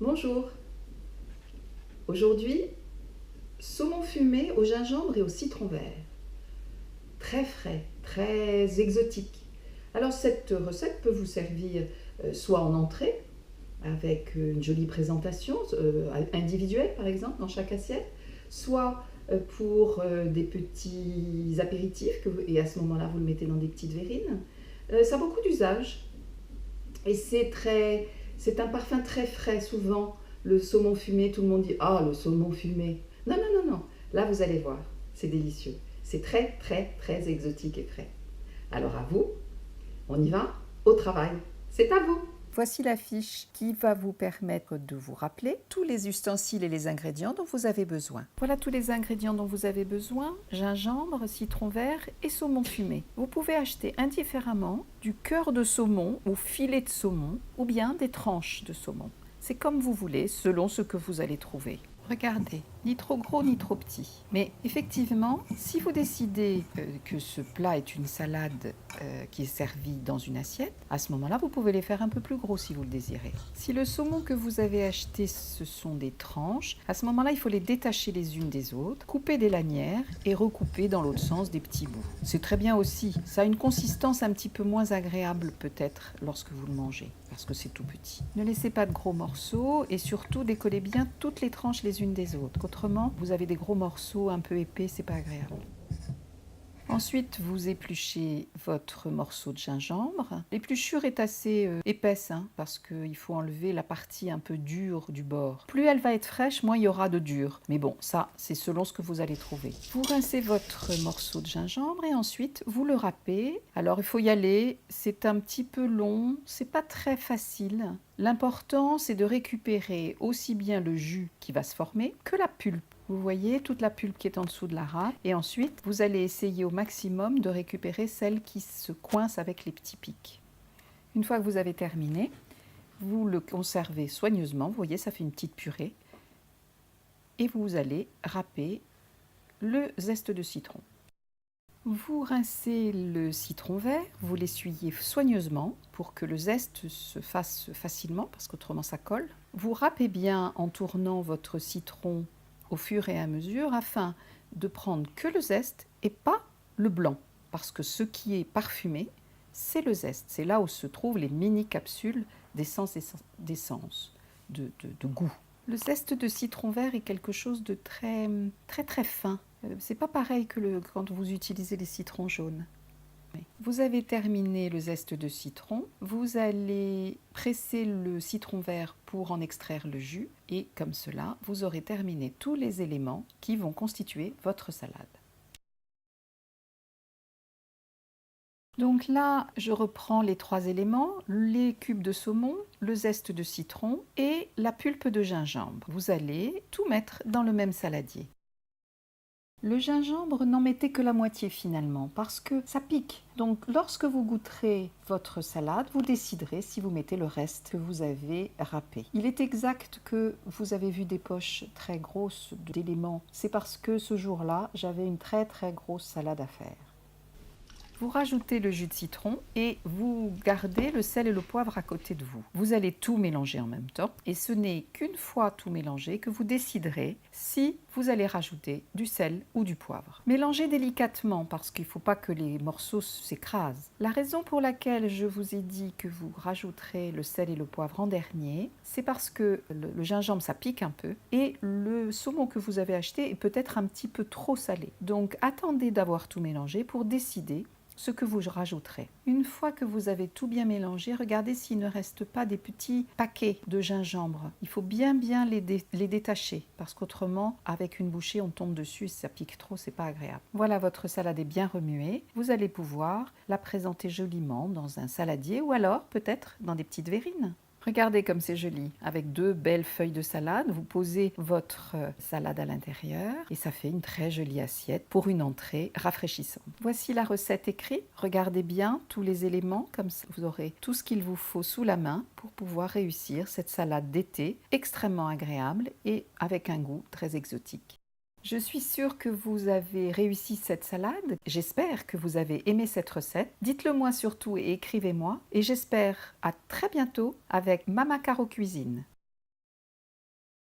Bonjour. Aujourd'hui, saumon fumé au gingembre et au citron vert. Très frais, très exotique. Alors cette recette peut vous servir soit en entrée, avec une jolie présentation individuelle par exemple dans chaque assiette, soit pour des petits apéritifs et à ce moment-là vous le mettez dans des petites verrines. Ça a beaucoup d'usage et c'est un parfum très frais souvent. Le saumon fumé, tout le monde dit ah le saumon fumé. Non non non non. Là vous allez voir, c'est délicieux. C'est très très très exotique et frais. Alors à vous, on y va au travail. C'est à vous. Voici la fiche qui va vous permettre de vous rappeler tous les ustensiles et les ingrédients dont vous avez besoin. Voilà tous les ingrédients dont vous avez besoin: gingembre, citron vert et saumon fumé. Vous pouvez acheter indifféremment du cœur de saumon ou filet de saumon ou bien des tranches de saumon. C'est comme vous voulez, selon ce que vous allez trouver. Regardez, ni trop gros ni trop petit. Mais effectivement, si vous décidez que ce plat est une salade qui est servie dans une assiette, à ce moment-là, vous pouvez les faire un peu plus gros si vous le désirez. Si le saumon que vous avez acheté, ce sont des tranches, à ce moment-là, il faut les détacher les unes des autres, couper des lanières et recouper dans l'autre sens des petits bouts. C'est très bien aussi. Ça a une consistance un petit peu moins agréable peut-être lorsque vous le mangez, parce que c'est tout petit. Ne laissez pas de gros morceaux et surtout décollez bien toutes les tranches les unes des autres. Autrement, vous avez des gros morceaux un peu épais, c'est pas agréable. Ensuite, vous épluchez votre morceau de gingembre. L'épluchure est assez épaisse parce qu'il faut enlever la partie un peu dure du bord. Plus elle va être fraîche, moins il y aura de dur. Mais bon, ça, c'est selon ce que vous allez trouver. Vous rincez votre morceau de gingembre et ensuite vous le râpez. Alors il faut y aller, c'est un petit peu long, c'est pas très facile. L'important, c'est de récupérer aussi bien le jus qui va se former que la pulpe. Vous voyez toute la pulpe qui est en dessous de la râpe. Et ensuite, vous allez essayer au maximum de récupérer celle qui se coince avec les petits pics. Une fois que vous avez terminé, vous le conservez soigneusement. Vous voyez, ça fait une petite purée. Et vous allez râper le zeste de citron. Vous rincez le citron vert, vous l'essuyez soigneusement pour que le zeste se fasse facilement, parce qu'autrement ça colle. Vous râpez bien en tournant votre citron au fur et à mesure afin de prendre que le zeste et pas le blanc, parce que ce qui est parfumé, c'est le zeste. C'est là où se trouvent les mini-capsules d'essence, de goût. Le zeste de citron vert est quelque chose de très très très fin. C'est pas pareil que quand vous utilisez les citrons jaunes. Vous avez terminé le zeste de citron, vous allez presser le citron vert pour en extraire le jus et comme cela, vous aurez terminé tous les éléments qui vont constituer votre salade. Donc là, je reprends les 3 éléments, les cubes de saumon, le zeste de citron et la pulpe de gingembre. Vous allez tout mettre dans le même saladier. Le gingembre, n'en mettez que la moitié finalement, parce que ça pique. Donc lorsque vous goûterez votre salade, vous déciderez si vous mettez le reste que vous avez râpé. Il est exact que vous avez vu des poches très grosses d'éléments. C'est parce que ce jour-là, j'avais une très très grosse salade à faire. Vous rajoutez le jus de citron et vous gardez le sel et le poivre à côté de vous. Vous allez tout mélanger en même temps et ce n'est qu'une fois tout mélangé que vous déciderez si vous allez rajouter du sel ou du poivre. Mélangez délicatement parce qu'il ne faut pas que les morceaux s'écrasent. La raison pour laquelle je vous ai dit que vous rajouterez le sel et le poivre en dernier, c'est parce que le gingembre ça pique un peu et le saumon que vous avez acheté est peut-être un petit peu trop salé. Donc attendez d'avoir tout mélangé pour décider ce que vous rajouterez. Une fois que vous avez tout bien mélangé, regardez s'il ne reste pas des petits paquets de gingembre. Il faut bien les détacher parce qu'autrement, avec une bouchée, on tombe dessus et si ça pique trop, c'est pas agréable. Voilà, votre salade est bien remuée. Vous allez pouvoir la présenter joliment dans un saladier ou alors peut-être dans des petites verrines. Regardez comme c'est joli. Avec 2 belles feuilles de salade, vous posez votre salade à l'intérieur et ça fait une très jolie assiette pour une entrée rafraîchissante. Voici la recette écrite. Regardez bien tous les éléments, comme ça vous aurez tout ce qu'il vous faut sous la main pour pouvoir réussir cette salade d'été extrêmement agréable et avec un goût très exotique. Je suis sûre que vous avez réussi cette salade. J'espère que vous avez aimé cette recette. Dites-le moi surtout et écrivez-moi. Et j'espère à très bientôt avec Mama Caro Cuisine.